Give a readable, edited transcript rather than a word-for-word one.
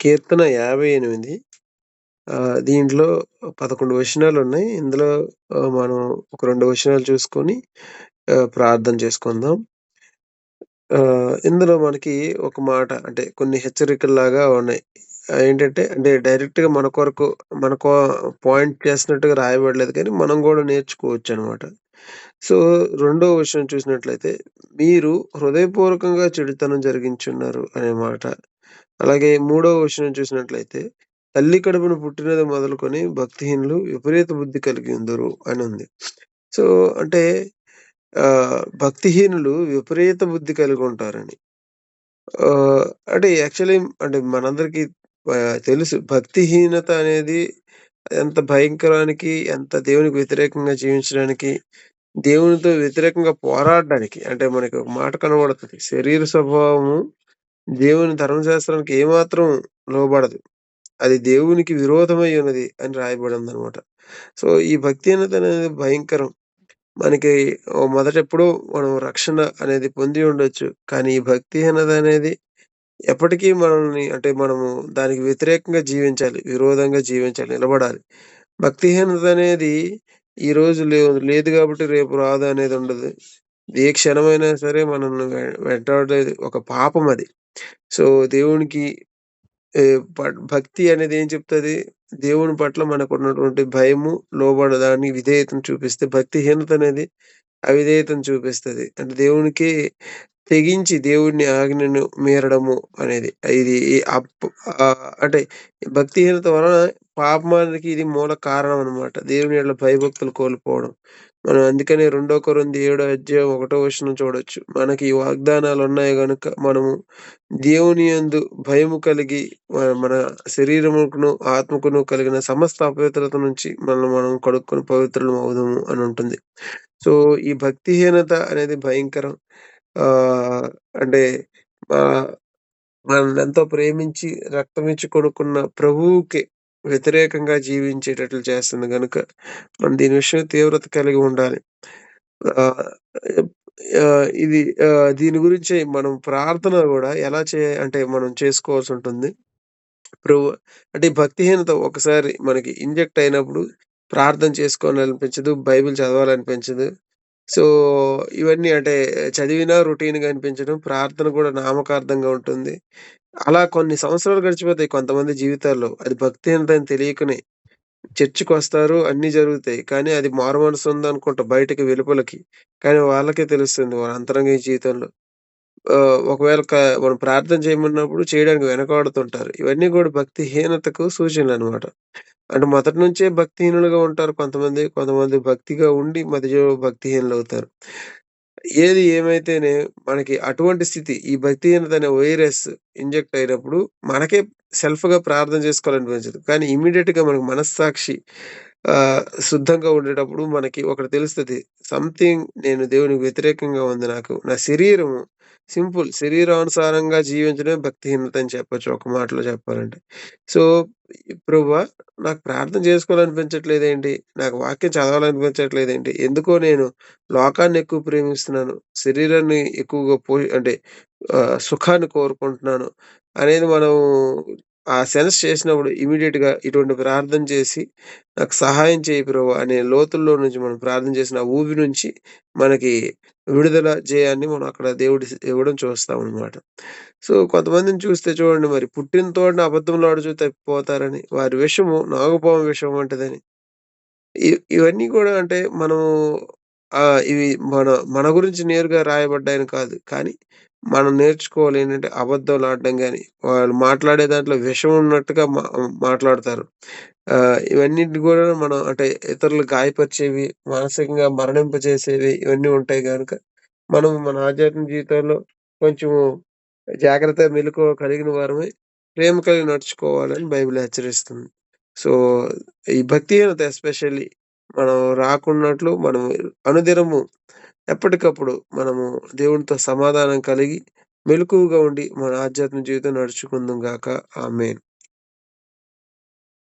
కీర్తన 58. దీంట్లో 11 వచనాలున్నాయి. ఇందులో మనం ఒక 2 వచనాలు చూసుకొని ప్రార్థన చేసుకుందాం. ఇందులో మనకి ఒక మాట అంటే కొన్ని హెచ్చరికల్లాగా ఉన్నాయి. ఏంటంటే అంటే డైరెక్ట్‌గా మన కొరకు మన కో పాయింట్ చేసినట్టుగా రాయబడలేదు కానీ మనం గూడా నేర్చుకోవచ్చనమాట. సో, రెండో విషయం చూసినట్లయితే, మీరు హృదయపూర్వకంగా చెడుతనం జరిగించున్నారు అనే మాట. అలాగే మూడవ వచనం చూసినట్లయితే, తల్లి కడుపున పుట్టినది మొదలుకొని భక్తిహీనులు విపరీత బుద్ధి కలిగి ఉందురు అనుంది. సో, అంటే భక్తిహీనులు విపరీత బుద్ధి కలిగుంటారని. అంటే యాక్చువల్లీ అంటే మనందరికీ తెలుసు భక్తిహీనత అనేది ఎంత భయంకరానికి, ఎంత దేవునికి వ్యతిరేకంగా జీవించడానికి, దేవునితో వ్యతిరేకంగా పోరాడడానికి అంటే మనకి ఒక మాట కనబడుతది. శరీర స్వభావము దేవుని ధర్మశాస్త్రానికి ఏమాత్రం లోబడదు. అది దేవునికి విరోధమై ఉన్నది అని రాయబడిందనమాట. సో, ఈ భక్తిహీనత అనేది భయంకరం. మనకి మొదటెప్పుడో మనం రక్షణ అనేది పొంది ఉండొచ్చు. కానీ ఈ భక్తిహీనత అనేది ఎప్పటికీ మనల్ని అంటే మనము దానికి వ్యతిరేకంగా జీవించాలి. విరోధంగా జీవించాలి. నిలబడాలి. భక్తిహీనత అనేది ఈరోజు లేదు గాబట్టి రేపు రాదు అనేదుండదు. ఏ క్షణమైనా సరే మనల్ని వెంటాడేది ఒక పాపమది. సో, దేవునికి భక్తి అనేది ఏం చెప్తది? దేవుని పట్ల మనకున్నటువంటి భయము, లోబడడానికి విధేయతను చూపిస్తే భక్తిహీనత అనేది అవిధేయతను చూపిస్తది. అంటే దేవునికి తెగించి దేవుడిని ఆజ్ఞను మీరడము అనేది. ఇది అంటే భక్తిహీనత వలన పాపమానికి ఇది మూల కారణం అన్నమాట. దేవుని యెడల భయభక్తులు కోల్పోవడం. మనం అందుకనే 2 కొరింథీ 7:1 చూడొచ్చు. మనకి ఈ వాగ్దానాలున్నాయి గనుక మనము దేవుని యందు భయము కలిగి మన శరీరముకును, ఆత్మకును కలిగిన సమస్త అపవిత్రత నుంచి మనల్ని మనం కడుక్కొని పవిత్రులమవుదుము అని ఉంటుంది. సో, ఈ భక్తిహీనత అనేది భయంకరం. ఆహ్, అంటే ఆహ్, మనల్నెంతో ప్రేమించి రక్తమిచ్చి కొనుక్కున్న ప్రభువుకి వ్యతిరేకంగా జీవించేటట్లు చేస్తుంది గనుక, మనం దీని విషయం తీవ్రత కలిగి ఉండాలి. ఆహ్, ఇది దీని గురించి మనం ప్రార్థన గూడా ఎలా అంటే మనం చేసుకోవాల్సుంటుంది. ప్రభు అంటే ఈ భక్తిహీనత ఒకసారి మనకి ఇంజెక్ట్ అయినప్పుడు ప్రార్థన చేసుకోవాలనిపించదు. బైబిల్ చదవాలనిపించదు. సో, ఇవన్నీ అంటే చదివినా రొటీన్‌గా అనిపించడం, ప్రార్థన కూడా నామకార్థంగా ఉంటుంది. అలా కొన్ని సంవత్సరాలు గడిచిపోతాయి కొంతమంది జీవితాల్లో. అది భక్తిహీనత అని తెలియకనే. చర్చికొస్తారు, అన్నీ జరుగుతాయి. కానీ అది మారుమనసు ఉందనుకుంటా బయటకి వెలుపలకి. కానీ వాళ్ళకే తెలుస్తుంది వాళ్ళ అంతరంగ జీవితంలో. ఒకవేళ మనం ప్రార్థన చేయమన్నప్పుడు చేయడానికి వెనకాడుతుంటారు. ఇవన్నీ కూడా భక్తిహీనతకు సూచనలనమాట. అంటే మొదటి నుంచే భక్తిహీనులుగా ఉంటారు కొంతమంది. కొంతమంది భక్తిగా ఉండి మధ్యలో భక్తిహీనులవుతారు. ఏది ఏమైతేనే మనకి అటువంటి స్థితి ఈ భక్తిహీనత అనే వైరస్ ఇంజెక్ట్ అయినప్పుడు మనకే సెల్ఫ్‌గా ప్రార్థన చేసుకోవాలనిపించదు. కానీ ఇమ్మీడియేట్‌గా మనకు మనస్సాక్షి ఆహ్, శుద్ధంగా ఉండేటప్పుడు మనకి ఒకటి తెలుస్తది. సంథింగ్ నేను దేవునికి వ్యతిరేకంగా ఉంది నాకు. నా శరీరము శరీరానుసారంగా జీవించడమే భక్తిహీనత అని చెప్పొచ్చు ఒక మాటలో చెప్పాలంటే. సో, ప్రభువా నాకు ప్రార్థన చేసుకోవాలనిపించట్లేదేంటి? నాకు వాక్యం చదవాలనిపించట్లేదేంటి? ఎందుకో నేను లోకాన్ని ఎక్కువ ప్రేమిస్తున్నాను. శరీరాన్ని ఎక్కువగా అంటే సుఖాన్ని కోరుకుంటున్నాను అనేది మనం ఆ సెన్స్ చేసినప్పుడు ఇమ్మీడియేట్‌గా ఇటువంటి ప్రార్థన చేసి, నాకు సహాయం చేయి ప్రభువా అనే లోతుల్లో నుంచి మనం ప్రార్థన చేసిన ఆ ఊబి నుంచి మనకి విడుదల జయాన్ని మనం అక్కడ దేవుడు ఇవ్వడం చూస్తామనమాట. సో, కొంతమందిని చూస్తే చూడండి మరి పుట్టిన తోడనే అబద్ధములాడుచు తప్పిపోతారని, వారి విషము నాగుపాము విషం వంటిదని. ఇవన్నీ కూడా అంటే మనము ఇవి మన మన గురించి నేరుగా రాయబడ్డాయని కాదు. కానీ మనం నేర్చుకోవాలేంటంటే అబద్దాలాడడం గాని, వాళ్ళు మాట్లాడే దాంట్లో విషం ఉన్నట్టుగా మాట్లాడతారు. ఇవన్నిటిని గూడా మనం అంటే ఇతరులు గాయపరిచేవి, మానసికంగా మరణింపజేసేవి ఇవన్నీ ఉంటాయి గనుక, మనం మన ఆధ్యాత్మిక జీవితంలో కొంచెము జాగ్రత్త, మెలకువ కలిగిన వారమై, ప్రేమ కలిగి నడుచుకోవాలని బైబిల్ హెచ్చరిస్తుంది. సో, ఈ భక్తిహీనత ఎస్పెషల్లీ మనం రాకున్నట్లు మనం అనుదినము ఎప్పటికప్పుడు మనము దేవునితో సమాధానం కలిగి, మెలకువగా ఉండి మన ఆధ్యాత్మిక జీవితం నడుచుకుందుం గాక. ఆమేన్.